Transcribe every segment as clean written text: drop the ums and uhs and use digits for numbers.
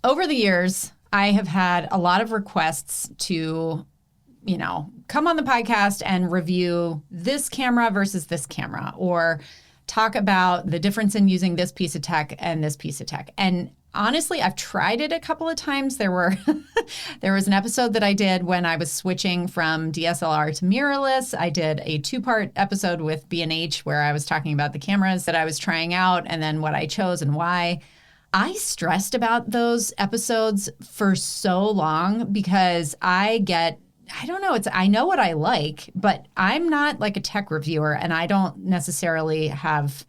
over the years, I have had a lot of requests to, come on the podcast and review this camera versus this camera, or talk about the difference in using this piece of tech and this piece of tech. And honestly, I've tried it a couple of times. There was an episode that I did when I was switching from DSLR to mirrorless. I did a 2-part episode with B&H where I was talking about the cameras that I was trying out and then what I chose and why. I stressed about those episodes for so long because I know what I like, but I'm not like a tech reviewer and I don't necessarily have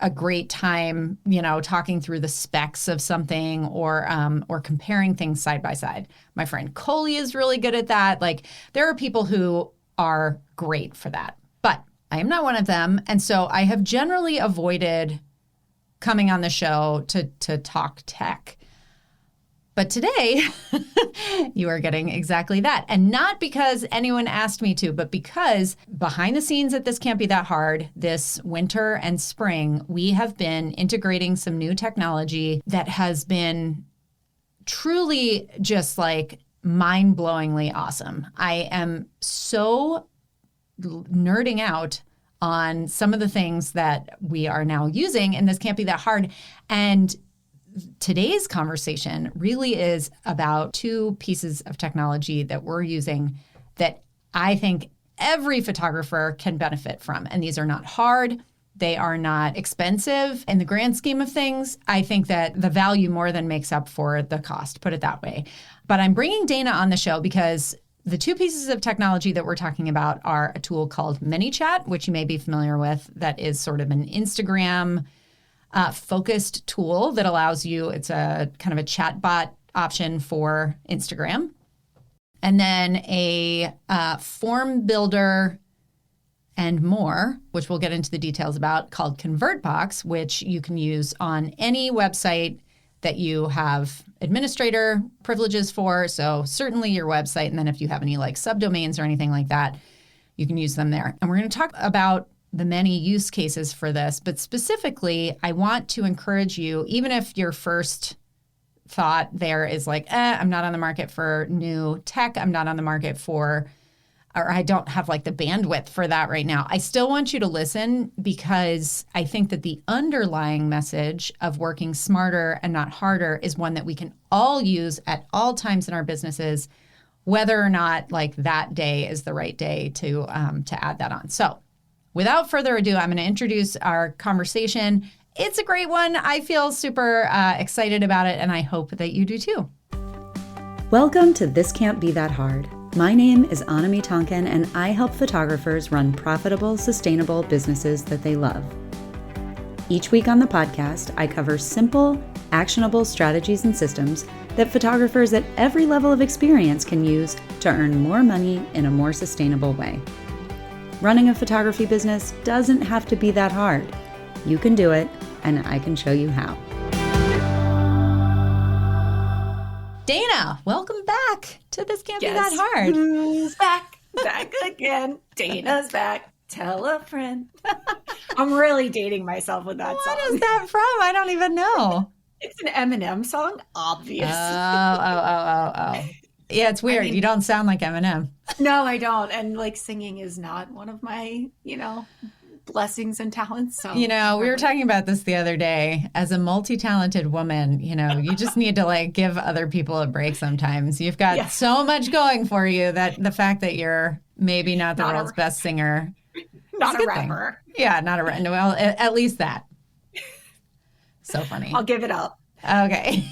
a great time, talking through the specs of something or comparing things side by side. My friend Coley is really good at that. Like, there are people who are great for that, but I am not one of them. And so I have generally avoided coming on the show to talk tech. But today, you are getting exactly that. And not because anyone asked me to, but because behind the scenes at This Can't Be That Hard, this winter and spring, we have been integrating some new technology that has been truly just like mind-blowingly awesome. I am so nerding out on some of the things that we are now using, and This Can't Be That Hard. And today's conversation really is about 2 pieces of technology that we're using that I think every photographer can benefit from. And these are not hard. They are not expensive. In the grand scheme of things, I think that the value more than makes up for the cost, put it that way. But I'm bringing Dayna on the show because the 2 pieces of technology that we're talking about are a tool called Manychat, which you may be familiar with, that is sort of an Instagram focused tool that allows you, it's a kind of a chatbot option for Instagram. And then a form builder and more, which we'll get into the details about, called ConvertBox, which you can use on any website that you have administrator privileges for. So certainly your website. And then if you have any like subdomains or anything like that, you can use them there. And we're going to talk about the many use cases for this, but specifically, I want to encourage you, even if your first thought there is like, I'm not on the market for new tech, I'm not on the market for, or I don't have like the bandwidth for that right now. I still want you to listen because I think that the underlying message of working smarter and not harder is one that we can all use at all times in our businesses, whether or not like that day is the right day to add that on. So without further ado, I'm going to introduce our conversation. It's a great one. I feel super excited about it, and I hope that you do too. Welcome to This Can't Be That Hard. My name is Anami Tonkin, and I help photographers run profitable, sustainable businesses that they love. Each week on the podcast, I cover simple, actionable strategies and systems that photographers at every level of experience can use to earn more money in a more sustainable way. Running a photography business doesn't have to be that hard. You can do it, and I can show you how. Dayna, welcome back to This Can't Be That Hard. Who's back? Back again. Dayna's back. Tell a friend. I'm really dating myself with that song. What is that from? I don't even know. It's an Eminem song, obviously. Oh. Yeah, it's weird. You don't sound like Eminem. No, I don't. And like singing is not one of my, blessings and talents. So we were talking about this the other day. As a multi-talented woman, you just need to like give other people a break sometimes. You've got so much going for you that the fact that you're maybe not the world's best singer. Not a rapper. Thing. Yeah, not a rapper. Well, at least that. So funny. I'll give it up. Okay.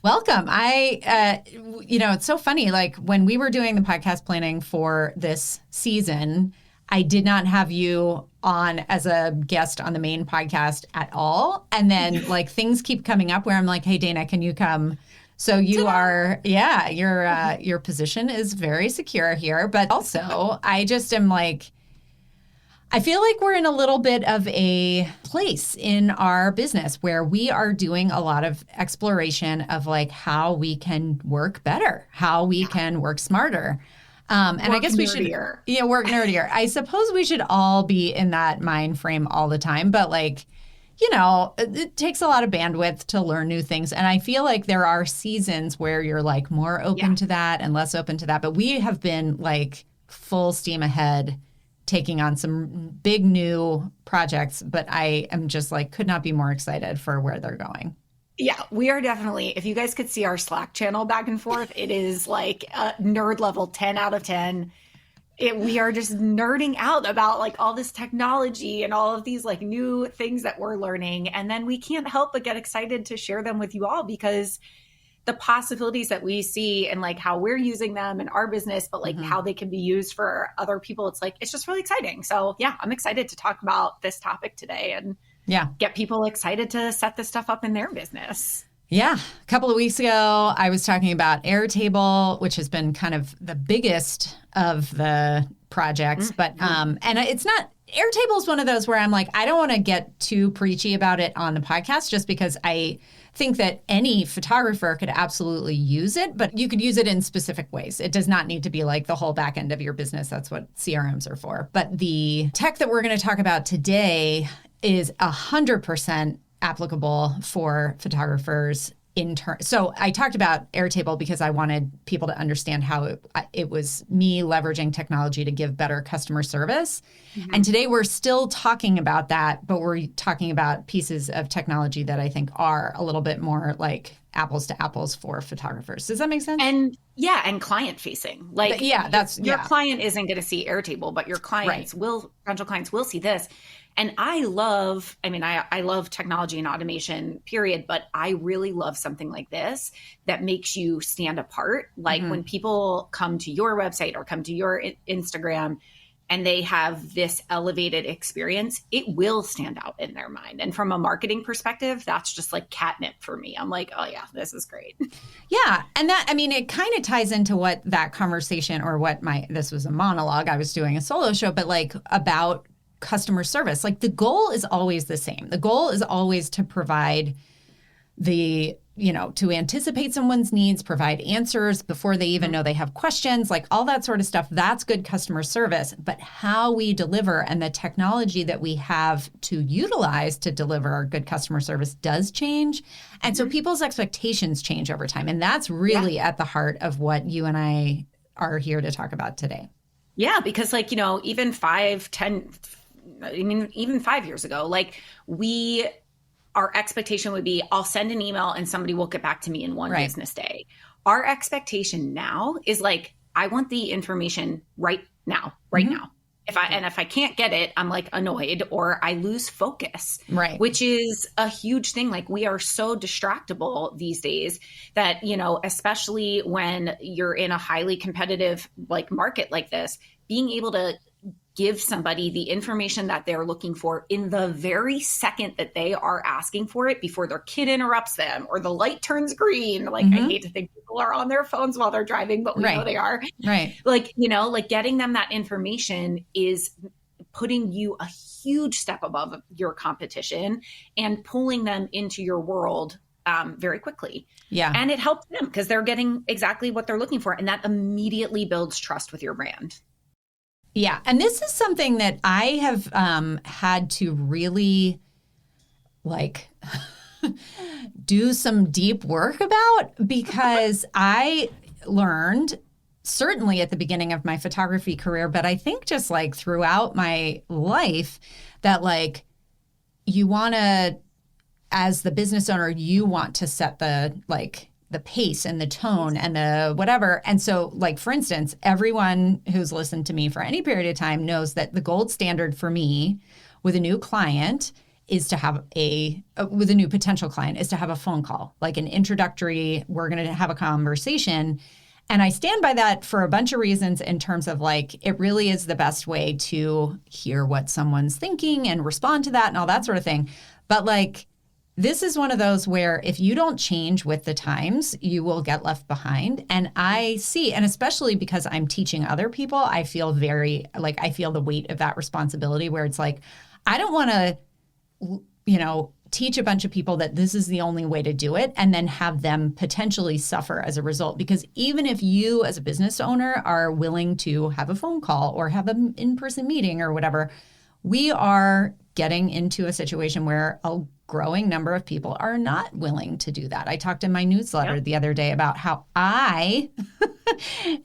Welcome. It's so funny. Like when we were doing the podcast planning for this season, I did not have you on as a guest on the main podcast at all. And then like things keep coming up where I'm like, hey, Dayna, can you come? So you are, your position is very secure here. But also I just am like, I feel like we're in a little bit of a place in our business where we are doing a lot of exploration of like how we can work better, how we can work smarter. And I guess we should, work nerdier. I suppose we should all be in that mind frame all the time. But like, you know, it takes a lot of bandwidth to learn new things. And I feel like there are seasons where you're like more open to that and less open to that. But we have been like full steam ahead taking on some big new projects. But I am just like, could not be more excited for where they're going. Yeah, we are definitely, if you guys could see our Slack channel back and forth, it is like a nerd level 10 out of 10. We are just nerding out about like all this technology and all of these like new things that we're learning. And then we can't help but get excited to share them with you all because the possibilities that we see and like how we're using them in our business, but like how they can be used for other people, it's like, it's just really exciting. So yeah, I'm excited to talk about this topic today and get people excited to set this stuff up in their business. Yeah. A couple of weeks ago, I was talking about Airtable, which has been kind of the biggest of the projects. But, and it's not, Airtable is one of those where I'm like, I don't want to get too preachy about it on the podcast just because I think that any photographer could absolutely use it, but you could use it in specific ways. It does not need to be like the whole back end of your business. That's what CRMs are for. But the tech that we're going to talk about today is 100% applicable for photographers in turn. So I talked about Airtable because I wanted people to understand how it was me leveraging technology to give better customer service. And today we're still talking about that, but we're talking about pieces of technology that I think are a little bit more like apples to apples for photographers. Does that make sense? And client facing. Like your client isn't going to see Airtable, but your clients potential clients will see this. And I love technology and automation, period, but I really love something like this that makes you stand apart. Like when people come to your website or come to your Instagram and they have this elevated experience, it will stand out in their mind. And from a marketing perspective, that's just like catnip for me. I'm like, oh yeah, this is great. Yeah. And that, I mean, it kind of ties into what that conversation or what this was a monologue. I was doing a solo show, but like about customer service. Like the goal is always the same. The goal is always to provide to anticipate someone's needs, provide answers before they even know they have questions, like all that sort of stuff. That's good customer service. But how we deliver and the technology that we have to utilize to deliver good customer service does change. And so people's expectations change over time. And that's really at the heart of what you and I are here to talk about today. Yeah, because like, even 5 years ago, like our expectation would be, I'll send an email and somebody will get back to me in one business day. Our expectation now is like, I want the information right now. If I can't get it, I'm like annoyed or I lose focus, which is a huge thing. Like we are so distractible these days that, especially when you're in a highly competitive like market like this, being able to give somebody the information that they're looking for in the very second that they are asking for it before their kid interrupts them or the light turns green. Like I hate to think people are on their phones while they're driving, but we know they are. Like, like getting them that information is putting you a huge step above your competition and pulling them into your world very quickly. Yeah. And it helps them because they're getting exactly what they're looking for. And that immediately builds trust with your brand. Yeah. And this is something that I have had to really like do some deep work about because I learned certainly at the beginning of my photography career, but I think just like throughout my life that like you want to, as the business owner, you want to set the pace and the tone and the whatever. And so like, for instance, everyone who's listened to me for any period of time knows that the gold standard for me with a new client is to have with a new potential client is to have a phone call, like an introductory, we're going to have a conversation. And I stand by that for a bunch of reasons in terms of like, it really is the best way to hear what someone's thinking and respond to that and all that sort of thing. But like, this is one of those where if you don't change with the times, you will get left behind. And I see, and especially because I'm teaching other people, I feel I feel the weight of that responsibility where it's like, I don't want to, teach a bunch of people that this is the only way to do it and then have them potentially suffer as a result. Because even if you as a business owner are willing to have a phone call or have an in-person meeting or whatever, we are getting into a situation where a growing number of people are not willing to do that. I talked in my newsletter the other day about how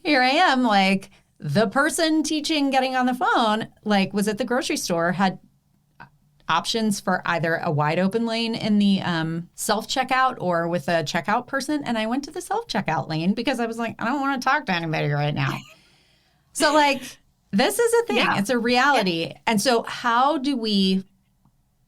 here I am, like the person teaching getting on the phone, like was at the grocery store, had options for either a wide open lane in the self-checkout or with a checkout person. And I went to the self-checkout lane because I was like, I don't want to talk to anybody right now. So like, this is a thing. Yeah. It's a reality. Yeah. And so how do we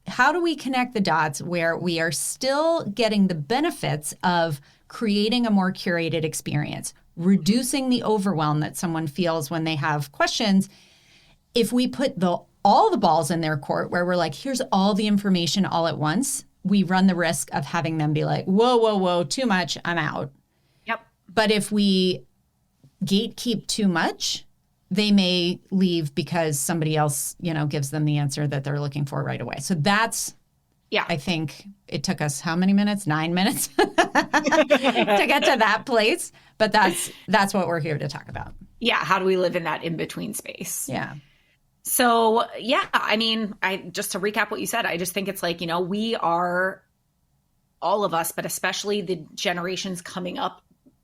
connect the dots where we are still getting the benefits of creating a more curated experience, reducing the overwhelm that someone feels when they have questions? If we put all the balls in their court where we're like, here's all the information all at once, we run the risk of having them be like, whoa, whoa, whoa, too much, I'm out. Yep. But if we gatekeep too much, they may leave because somebody else, gives them the answer that they're looking for right away. So that's, I think it took us how many minutes? 9 minutes to get to that place. But that's what we're here to talk about. Yeah. How do we live in that in-between space? Yeah. So, I mean, just to recap what you said, I just think it's like, we are, all of us, but especially the generations coming up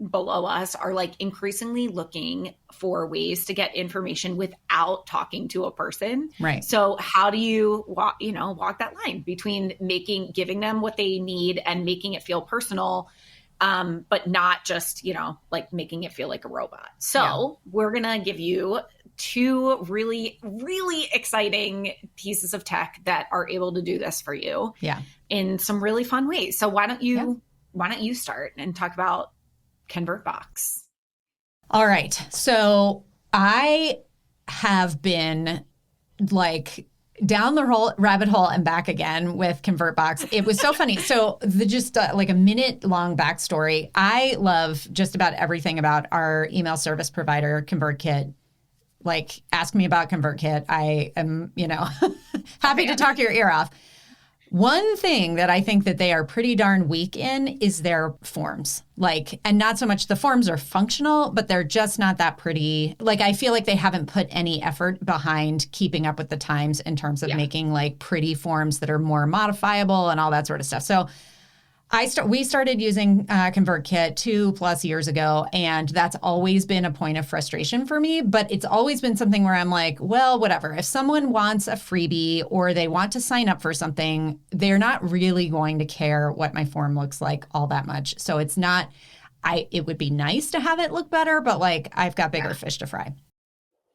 below us are like increasingly looking for ways to get information without talking to a person. Right. So how do you walk that line between giving them what they need and making it feel personal, but not just, like making it feel like a robot. So we're going to give you 2 really, really exciting pieces of tech that are able to do this for you in some really fun ways. So why don't you start and talk about ConvertBox? All right. So I have been like down the rabbit hole and back again with ConvertBox. It was so funny. So just like a minute long backstory. I love just about everything about our email service provider, ConvertKit. Like, ask me about ConvertKit. I am, happy to talk your ear off. One thing that I think that they are pretty darn weak in is their forms. And not so much the forms are functional, but they're just not that pretty. Like, I feel like they haven't put any effort behind keeping up with the times in terms of making like pretty forms that are more modifiable and all that sort of stuff. So we started using ConvertKit 2+ years ago, and that's always been a point of frustration for me. But it's always been something where I'm like, well, whatever. If someone wants a freebie or they want to sign up for something, they're not really going to care what my form looks like all that much. So it's not. It would be nice to have it look better, but like I've got bigger fish to fry.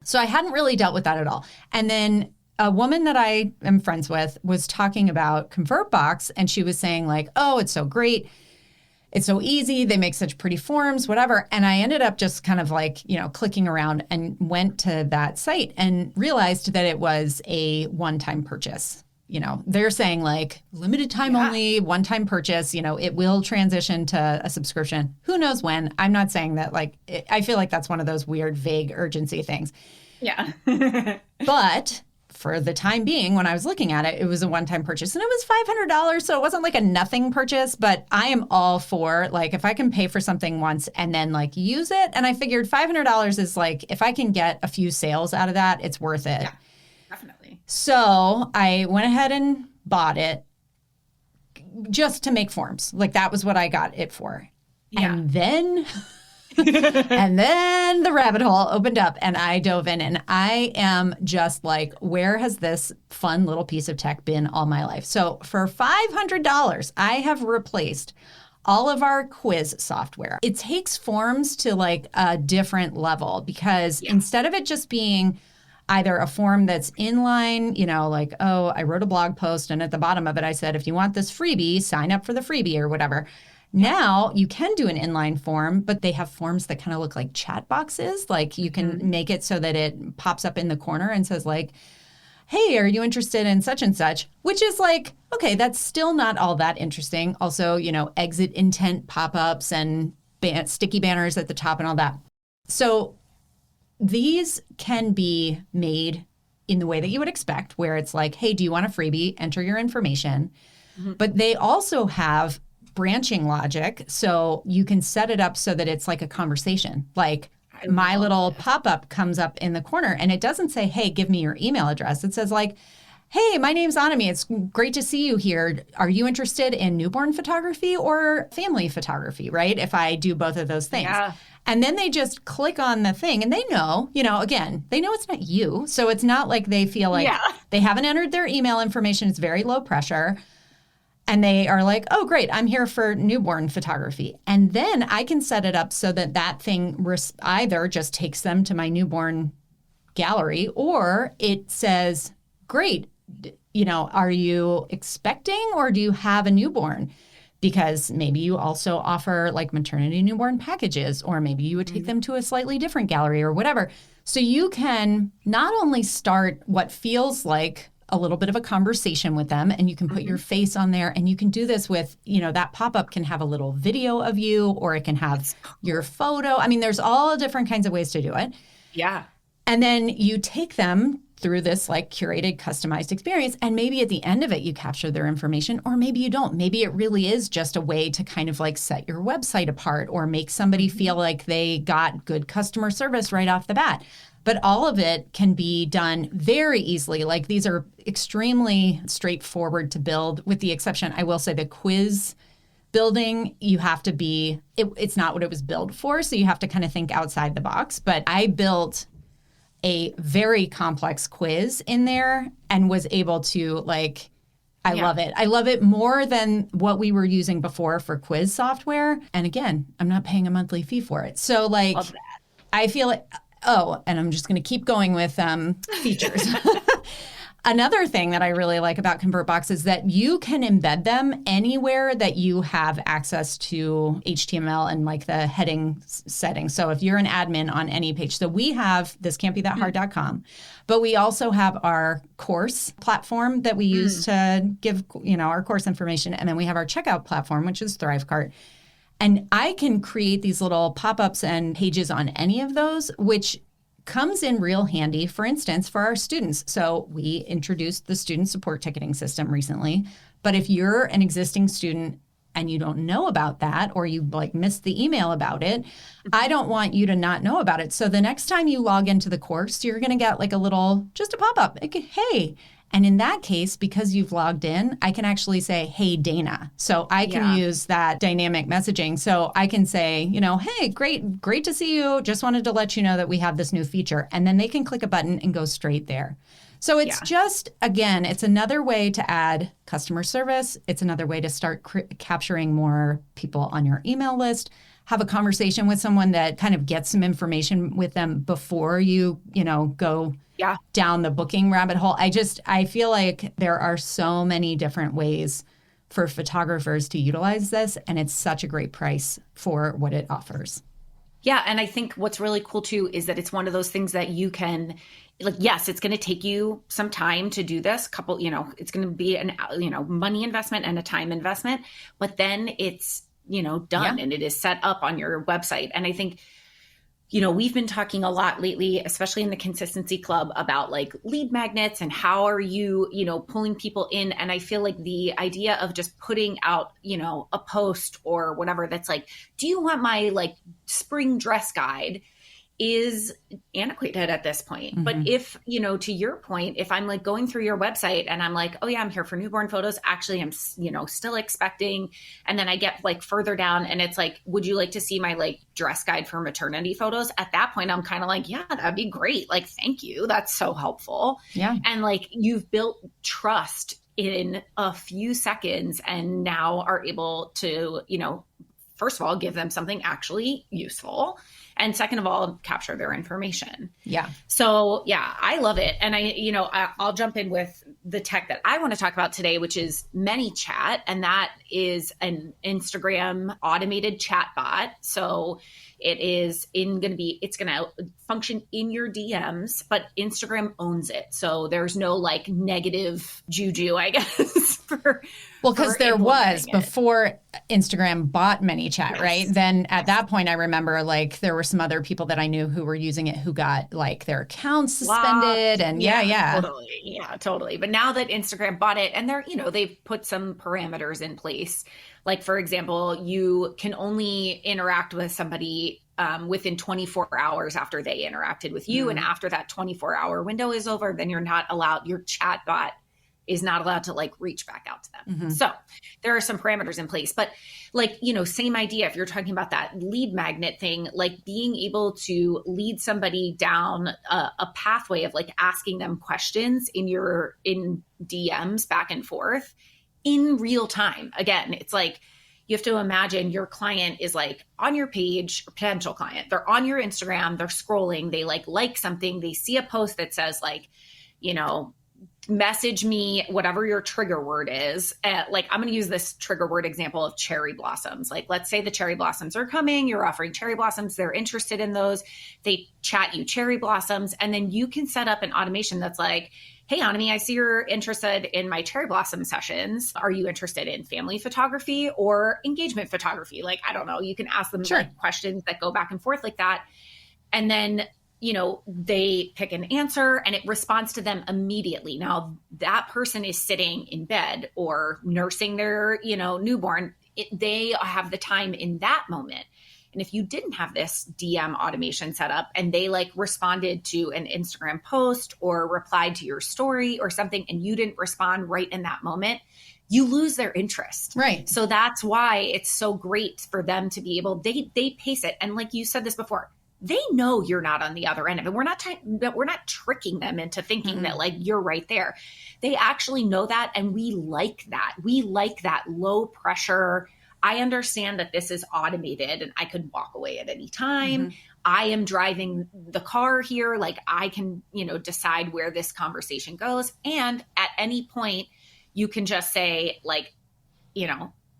So I hadn't really dealt with that at all. And then a woman that I am friends with was talking about ConvertBox, and she was saying like, oh, it's so great. It's so easy. They make such pretty forms, whatever. And I ended up just kind of like, clicking around and went to that site and realized that it was a one-time purchase. They're saying like limited time only, one-time purchase, it will transition to a subscription. Who knows when? I'm not saying that I feel like that's one of those weird, vague urgency things. Yeah. But for the time being, when I was looking at it, it was a one-time purchase and it was $500. So it wasn't like a nothing purchase, but I am all for like, if I can pay for something once and then like use it. And I figured $500 is like, if I can get a few sales out of that, it's worth it. Yeah, definitely. So I went ahead and bought it just to make forms. Like that was what I got it for. Yeah. And then the rabbit hole opened up and I dove in, and I am just like, where has this fun little piece of tech been all my life? So for $500, I have replaced all of our quiz software. It takes forms to like a different level because instead of it just being either a form that's inline, like, oh, I wrote a blog post and at the bottom of it, I said, if you want this freebie, sign up for the freebie or whatever. Now you can do an inline form, but they have forms that kind of look like chat boxes. Like you can make it so that it pops up in the corner and says like, hey, are you interested in such and such? Which is like, okay, that's still not all that interesting. Also, exit intent pop-ups and sticky banners at the top and all that. So these can be made in the way that you would expect, where it's like, hey, do you want a freebie? Enter your information. But they also have branching logic. So you can set it up so that it's like a conversation. Like my little pop-up comes up in the corner and it doesn't say, hey, give me your email address. It says like, hey, my name's Anami. It's great to see you here. Are you interested in newborn photography or family photography, right? If I do both of those things. Yeah. And then they just click on the thing and they know, again, they know it's not you. So it's not like they feel like they haven't entered their email information. It's very low pressure. And they are like, oh, great, I'm here for newborn photography. And then I can set it up so that thing either just takes them to my newborn gallery, or it says, great, are you expecting or do you have a newborn? Because maybe you also offer like maternity newborn packages, or maybe you would take them to a slightly different gallery or whatever. So you can not only start what feels like a little bit of a conversation with them, and you can put your face on there, and you can do this with, that pop-up can have a little video of you, or it can have your photo. I mean, there's all different kinds of ways to do it. Yeah. And then you take them through this like curated, customized experience. And maybe at the end of it, you capture their information, or maybe you don't. Maybe it really is just a way to kind of like set your website apart or make somebody feel like they got good customer service right off the bat. But all of it can be done very easily. Like these are extremely straightforward to build, with the exception, I will say, the quiz building, you have to be, it's not what it was built for. So you have to kind of think outside the box. But I built a very complex quiz in there and was able to I love it. I love it more than what we were using before for quiz software. And again, I'm not paying a monthly fee for it. So Love that. I feel like, and I'm just going to keep going with features. Another thing that I really like about ConvertBox is that you can embed them anywhere that you have access to HTML and like the heading settings. So if you're an admin on any page, so we have thiscan'tbethathard.com, but we also have our course platform that we use to give, our course information. And then we have our checkout platform, which is ThriveCart. And I can create these little pop-ups and pages on any of those, which comes in real handy, for instance, for our students. So we introduced the student support ticketing system recently. But if you're an existing student and you don't know about that, or you missed the email about it, I don't want you to not know about it. So the next time you log into the course, you're going to get just a pop-up. Hey. And in that case, because you've logged in, I can actually say, hey, Dayna. So I can use that dynamic messaging. So I can say, hey, great to see you. Just wanted to let you know that we have this new feature. And then they can click a button and go straight there. So it's just, again, it's another way to add customer service. It's another way to start capturing more people on your email list. Have a conversation with someone that kind of gets some information with them before you, go down the booking rabbit hole. I feel like there are so many different ways for photographers to utilize this, and it's such a great price for what it offers. Yeah. And I think what's really cool too is that it's one of those things that you can, yes, it's going to take you some time to do this it's going to be an, money investment and a time investment, but then it's, done and it is set up on your website. And I think, we've been talking a lot lately, especially in the Consistency Club, about lead magnets and how are you, pulling people in. And I feel like the idea of just putting out, a post or whatever that's do you want my spring dress guide is antiquated at this point. Mm-hmm. But if, to your point, if I'm going through your website and I'm oh yeah, I'm here for newborn photos. Actually, I'm, still expecting. And then I get further down and it's would you like to see my dress guide for maternity photos? At that point, I'm kind of yeah, that'd be great. Thank you. That's so helpful. Yeah. And you've built trust in a few seconds and now are able to, first of all, give them something actually useful. And second of all, capture their information. Yeah. So yeah, I love it. And I'll jump in with the tech that I want to talk about today, which is Manychat. And that is an Instagram automated chat bot. So it is it's going to function in your DMs, but Instagram owns it. So there's no negative juju, I guess. Because there was before Instagram bought Manychat, right? Then at that point, I remember there were some other people that I knew who were using it who got their accounts suspended and totally. But now that Instagram bought it and they've put some parameters in place. For example, you can only interact with somebody within 24 hours after they interacted with you. Mm. And after that 24-hour window is over, then you're not allowed, your chat bot is not allowed to like reach back out to them. So there are some parameters in place, but like, same idea. If you're talking about that lead magnet thing, like being able to lead somebody down a pathway of like asking them questions in DMs back and forth in real time. Again, it's like, you have to imagine your client is like on your page, or potential client, they're on your Instagram, they're scrolling, they like something, they see a post that says like, message me whatever your trigger word is. Like I'm going to use this trigger word example of cherry blossoms. Like let's say the cherry blossoms are coming, you're offering cherry blossoms, they're interested in those, they chat you cherry blossoms, and then you can set up an automation that's like, hey, Anami, I see you're interested in my cherry blossom sessions. Are you interested in family photography or engagement photography? Like, I don't know. You can ask them like questions that go back and forth like that. And then, they pick an answer and it responds to them immediately. Now that person is sitting in bed or nursing their, newborn. They have the time in that moment. And if you didn't have this DM automation set up and they like responded to an Instagram post or replied to your story or something, and you didn't respond right in that moment, you lose their interest. Right. So that's why it's so great for them to be able, they pace it. And like you said this before, they know you're not on the other end of it. We're not tricking them into thinking that like you're right there. They actually know that. And we like that. We like that low pressure. I understand that this is automated and I could walk away at any time. I am driving the car here. Like I can, decide where this conversation goes. And at any point you can just say like,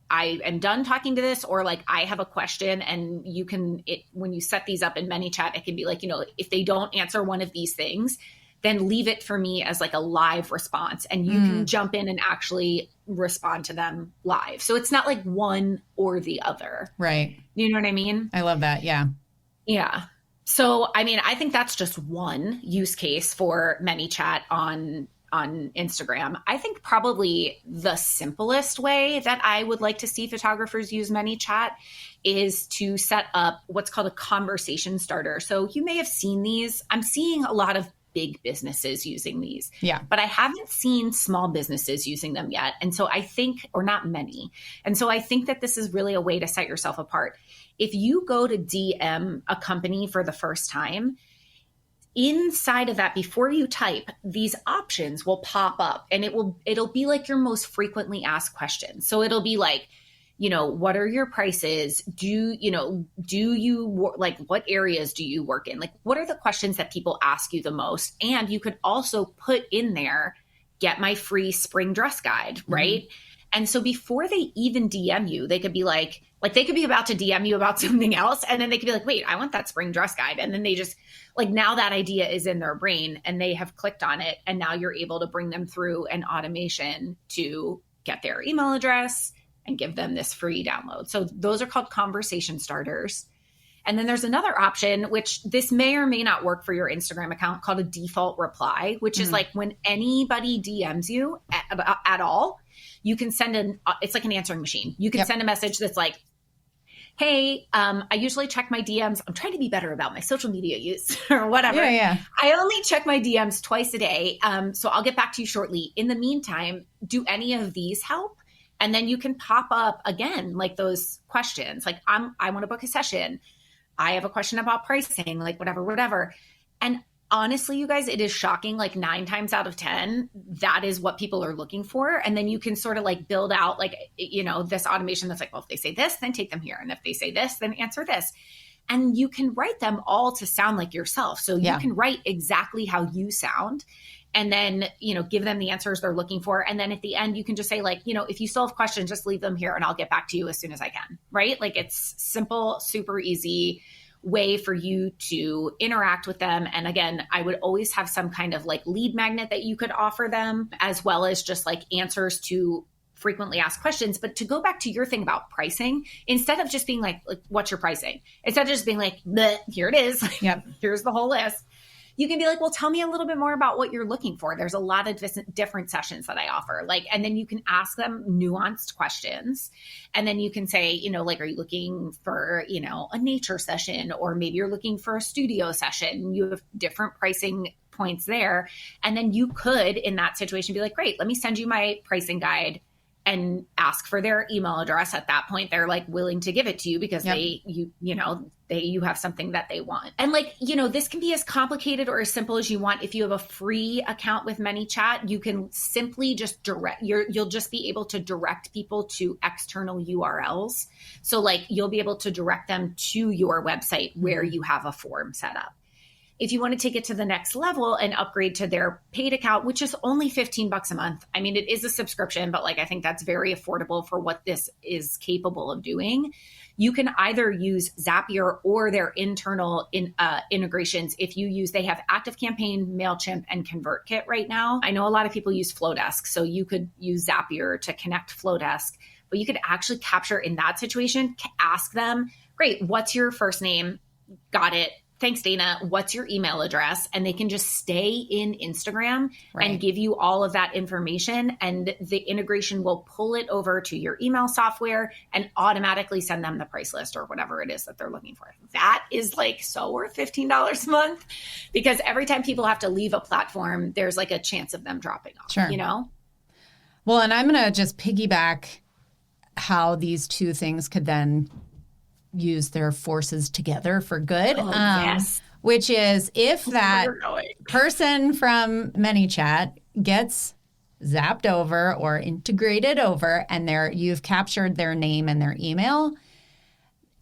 I am done talking to this, or like I have a question, and you can, when you set these up in Manychat, it can be like, if they don't answer one of these things, then leave it for me as like a live response, and you can jump in and actually respond to them live. So it's not like one or the other. Right. You know what I mean? I love that. Yeah. Yeah. So, I mean, I think that's just one use case for Manychat on Instagram. I think probably the simplest way that I would like to see photographers use Manychat is to set up what's called a conversation starter. So you may have seen these. I'm seeing a lot of big businesses using these. Yeah. But I haven't seen small businesses using them yet. And so I think, or not many. And so I think that this is really a way to set yourself apart. If you go to DM a company for the first time, inside of that, before you type, these options will pop up, and it'll be like your most frequently asked questions. So it'll be like, what are your prices? Do you like, what areas do you work in? Like, what are the questions that people ask you the most? And you could also put in there, get my free spring dress guide, right? And so before they even DM you, they could be like they could be about to DM you about something else. And then they could be like, wait, I want that spring dress guide. And then they just like, now that idea is in their brain and they have clicked on it. And now you're able to bring them through an automation to get their email address and give them this free download. So those are called conversation starters. And then there's another option, which this may or may not work for your Instagram account, called a default reply, which is like when anybody DMs you at all, you can send it's like an answering machine. You can send a message that's like, hey, I usually check my DMs. I'm trying to be better about my social media use or whatever. Yeah. I only check my DMs twice a day. So I'll get back to you shortly. In the meantime, do any of these help? And then you can pop up again, like those questions, like I want to book a session. I have a question about pricing, like whatever. And honestly, you guys, it is shocking. Like 9 times out of 10, that is what people are looking for. And then you can sort of like build out like, this automation that's like, well, if they say this, then take them here. And if they say this, then answer this. And you can write them all to sound like yourself. So you can write exactly how you sound. And then, give them the answers they're looking for. And then at the end, you can just say like, if you still have questions, just leave them here and I'll get back to you as soon as I can, right? Like it's simple, super easy way for you to interact with them. And again, I would always have some kind of like lead magnet that you could offer them, as well as just like answers to frequently asked questions. But to go back to your thing about pricing, instead of just being like what's your pricing? Instead of just being like, here it is. Here's the whole list. you can be like, well, tell me a little bit more about what you're looking for. There's a lot of different sessions that I offer. Like, and then you can ask them nuanced questions. And then you can say, you know, like, are you looking for, you know, a nature session, or maybe you're looking for a studio session? You have different pricing points there. And then you could, in that situation, be like, great, let me send you my pricing guide, and ask for their email address. At that point, they're like willing to give it to you because you have something that they want. And like, you know, this can be as complicated or as simple as you want. If you have a free account with Manychat, you can simply just you'll just be able to direct people to external URLs. So like, you'll be able to direct them to your website where you have a form set up. If you want to take it to the next level and upgrade to their paid account, which is only $15 a month. I mean, it is a subscription, but like, I think that's very affordable for what this is capable of doing. You can either use Zapier or their internal integrations. They have ActiveCampaign, MailChimp, and ConvertKit right now. I know a lot of people use Flowdesk, so you could use Zapier to connect Flowdesk, but you could actually capture in that situation, ask them, great, what's your first name? Got it. Thanks, Dayna. What's your email address? And they can just stay in Instagram and give you all of that information. And the integration will pull it over to your email software and automatically send them the price list or whatever it is that they're looking for. That is like so worth $15 a month, because every time people have to leave a platform, there's like a chance of them dropping off, you know? Well, and I'm going to just piggyback how these two things could then use their forces together for good. Yes. Which is, if that person from Manychat gets zapped over or integrated over, and you've captured their name and their email,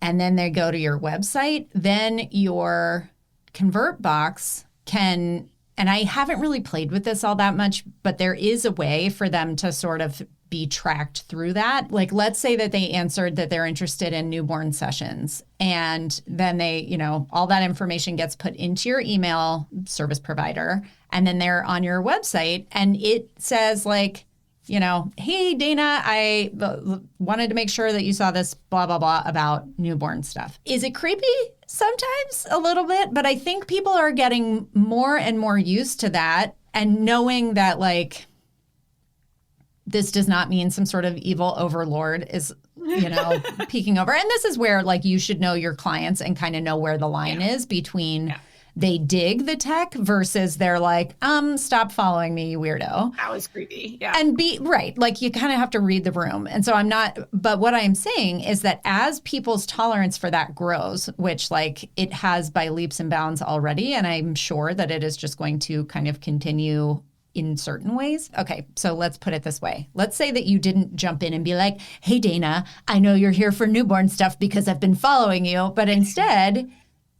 and then they go to your website, then your convert box can, and I haven't really played with this all that much, but there is a way for them to sort of be tracked through that. Like, let's say that they answered that they're interested in newborn sessions, and then they, you know, all that information gets put into your email service provider, and then they're on your website, and it says like, you know, hey, Dayna, I wanted to make sure that you saw this blah, blah, blah about newborn stuff. Is it creepy? Sometimes a little bit, but I think people are getting more and more used to that, and knowing that like, this does not mean some sort of evil overlord is, you know, peeking over. And this is where like, you should know your clients and kind of know where the line is between they dig the tech versus they're like, stop following me, you weirdo. That was creepy. Yeah. And like, you kind of have to read the room. And so but what I'm saying is that as people's tolerance for that grows, which like it has by leaps and bounds already, and I'm sure that it is just going to kind of continue in certain ways. Okay, so let's put it this way. Let's say that you didn't jump in and be like, hey, Dayna, I know you're here for newborn stuff because I've been following you. But instead,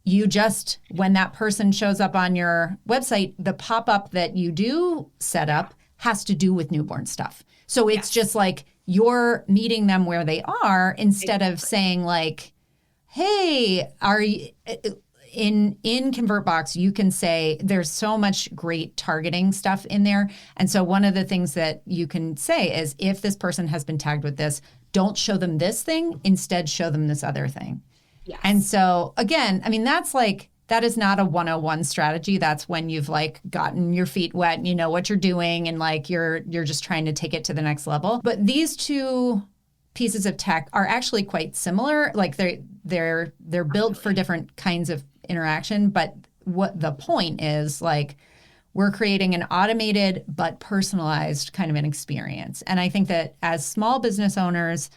you just, when that person shows up on your website, the pop-up that you do set up has to do with newborn stuff. So it's just like you're meeting them where they are, instead of saying like, hey, are you... In ConvertBox, you can say there's so much great targeting stuff in there. And so one of the things that you can say is, if this person has been tagged with this, don't show them this thing, instead show them this other thing. Yes. And so again, I mean, that is not a 101 strategy. That's when you've like gotten your feet wet and you know what you're doing, and like you're just trying to take it to the next level. But these two pieces of tech are actually quite similar. Like they're built for different kinds of interaction, but what the point is, like, we're creating an automated but personalized kind of an experience. And I think that as small business owners,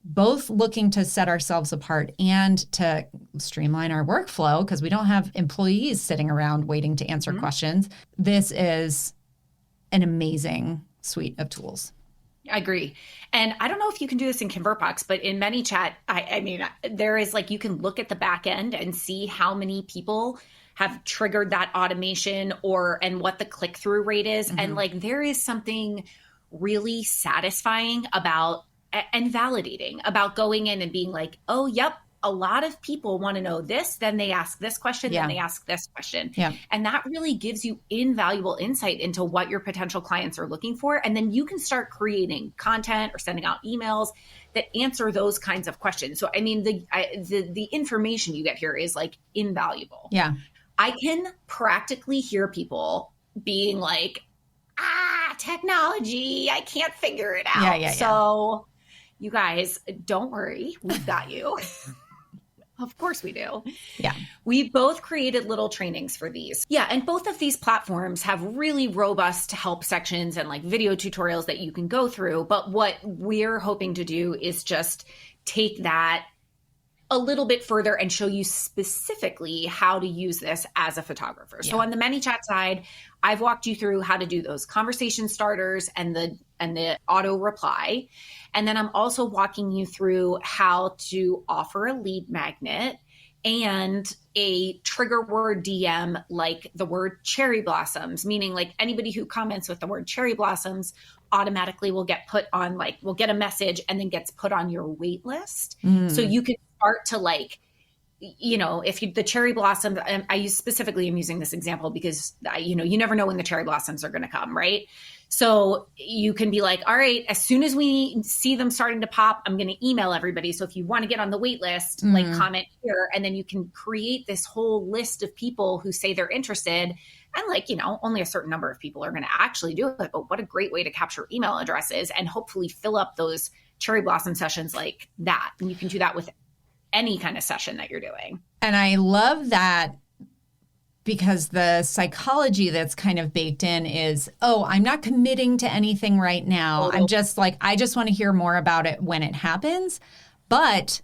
both looking to set ourselves apart and to streamline our workflow, because we don't have employees sitting around waiting to answer questions, this is an amazing suite of tools. I agree. And I don't know if you can do this in ConvertBox, but in Manychat, I mean, there is like, you can look at the back end and see how many people have triggered that automation and what the click-through rate is. And like, there is something really satisfying about and validating about going in and being like, oh, yep, a lot of people want to know this, then they ask this question, then they ask this question. Yeah. And that really gives you invaluable insight into what your potential clients are looking for. And then you can start creating content or sending out emails that answer those kinds of questions. So, I mean, the information you get here is like invaluable. Yeah. I can practically hear people being like, technology, I can't figure it out. Yeah. So you guys, don't worry. We've got you. Of course we do. Yeah. We both created little trainings for these. Yeah. And both of these platforms have really robust help sections and like video tutorials that you can go through. But what we're hoping to do is just take that a little bit further and show you specifically how to use this as a photographer. Yeah. So on the Manychat side, I've walked you through how to do those conversation starters and the auto reply. And then I'm also walking you through how to offer a lead magnet and a trigger word DM like the word cherry blossoms, meaning like anybody who comments with the word cherry blossoms automatically will get put on, like, will get a message and then gets put on your wait list. So you can start to like, if the cherry blossom, I'm using this example because you never know when the cherry blossoms are going to come, right? So you can be like, all right, as soon as we see them starting to pop, I'm going to email everybody. So if you want to get on the wait list, like comment here, and then you can create this whole list of people who say they're interested. And like, only a certain number of people are going to actually do it. But what a great way to capture email addresses and hopefully fill up those cherry blossom sessions like that. And you can do that with any kind of session that you're doing. And I love that because the psychology that's kind of baked in is, I'm not committing to anything right now. Totally. I'm just like, I just want to hear more about it when it happens. But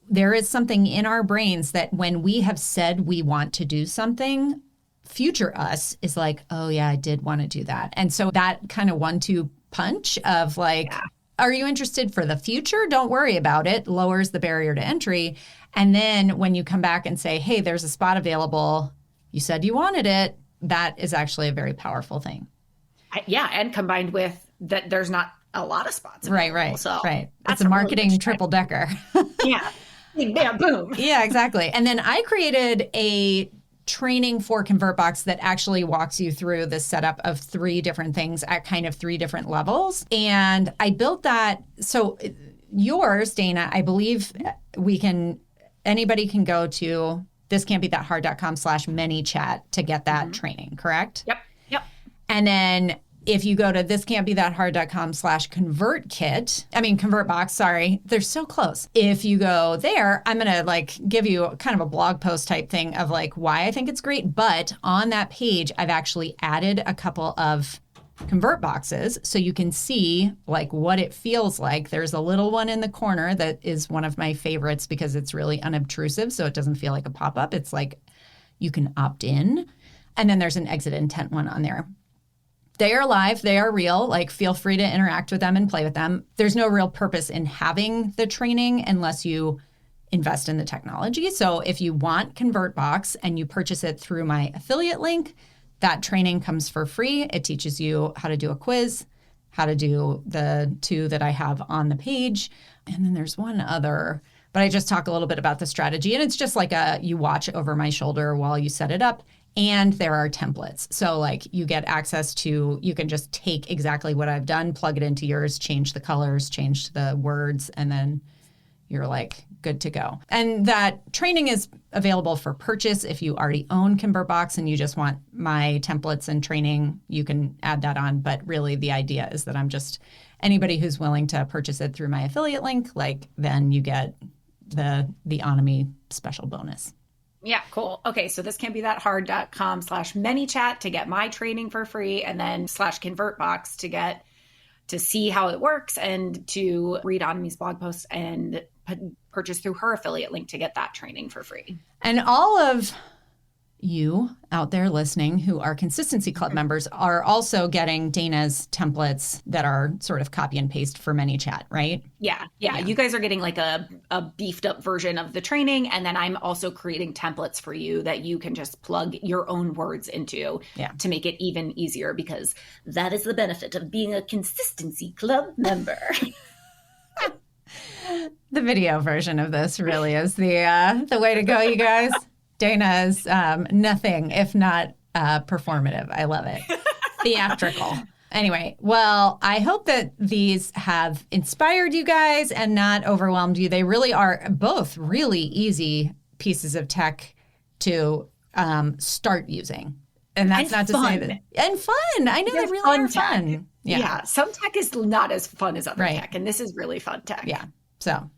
there is something in our brains that when we have said we want to do something, future us is like, oh yeah, I did want to do that. And so that kind of 1-2 punch of like, are you interested for the future? Don't worry about it. Lowers the barrier to entry. And then when you come back and say, hey, there's a spot available, you said you wanted it, that is actually a very powerful thing. And combined with that, there's not a lot of spots available. Right. So That's a marketing really triple decker. Yeah. Bam, boom. Yeah, exactly. And then I created a training for ConvertBox that actually walks you through the setup of 3 different things at kind of 3 different levels. And I built that. So yours, Dayna, I believe anybody can go to thiscan'tbethathard.com/manychat to get that training, correct? Yep. And then if you go to thiscan'tbethathard.com/ConvertBox, sorry, they're so close. If you go there, I'm going to like give you kind of a blog post type thing of like why I think it's great. But on that page, I've actually added a couple of convert boxes so you can see like what it feels like. There's a little one in the corner that is one of my favorites because it's really unobtrusive, so it doesn't feel like a pop-up. It's like you can opt in. And then there's an exit intent one on there. They are live. They are real. Like, feel free to interact with them and play with them. There's no real purpose in having the training unless you invest in the technology. So if you want ConvertBox and you purchase it through my affiliate link, that training comes for free. It teaches you how to do a quiz, how to do the 2 that I have on the page. And then there's one other, but I just talk a little bit about the strategy. And it's just like you watch over my shoulder while you set it up. And there are templates. So like you get access to, you can just take exactly what I've done, plug it into yours, change the colors, change the words, and then you're like good to go. And that training is available for purchase. If you already own ConvertBox and you just want my templates and training, you can add that on. But really the idea is that I'm just anybody who's willing to purchase it through my affiliate link, like then you get the Onami special bonus. Yeah, cool. Okay, so thiscan'tbethathard.com/manychat to get my training for free, and then /ConvertBox to see how it works and to read Anami's blog posts and purchase through her affiliate link to get that training for free. And all of you out there listening who are Consistency Club members are also getting Dayna's templates that are sort of copy and paste for Manychat, right? Yeah. You guys are getting like a beefed up version of the training. And then I'm also creating templates for you that you can just plug your own words into to make it even easier, because that is the benefit of being a Consistency Club member. The video version of this really is the way to go, you guys. Dayna is nothing if not performative. I love it. Theatrical. Anyway, well, I hope that these have inspired you guys and not overwhelmed you. They really are both really easy pieces of tech to start using. And that's not to fun. say that. And fun. I know they really are fun. Yeah. Some tech is not as fun as other tech. And this is really fun tech. Yeah. So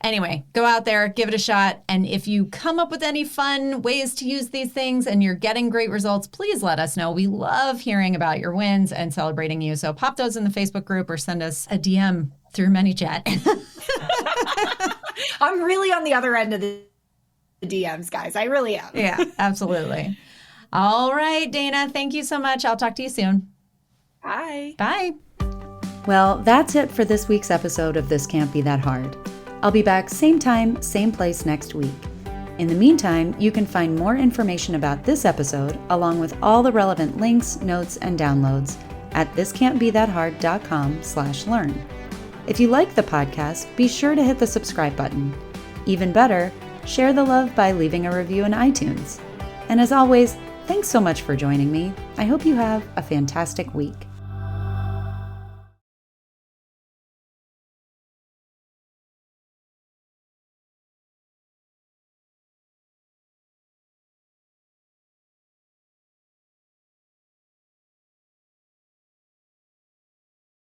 anyway, go out there, give it a shot. And if you come up with any fun ways to use these things and you're getting great results, please let us know. We love hearing about your wins and celebrating you. So pop those in the Facebook group or send us a DM through Manychat. I'm really on the other end of the DMs, guys. I really am. Yeah, absolutely. All right, Dayna, thank you so much. I'll talk to you soon. Bye. Bye. Well, that's it for this week's episode of This Can't Be That Hard. I'll be back same time, same place next week. In the meantime, you can find more information about this episode, along with all the relevant links, notes, and downloads at thiscan'tbethathard.com/learn. If you like the podcast, be sure to hit the subscribe button. Even better, share the love by leaving a review in iTunes. And as always, thanks so much for joining me. I hope you have a fantastic week.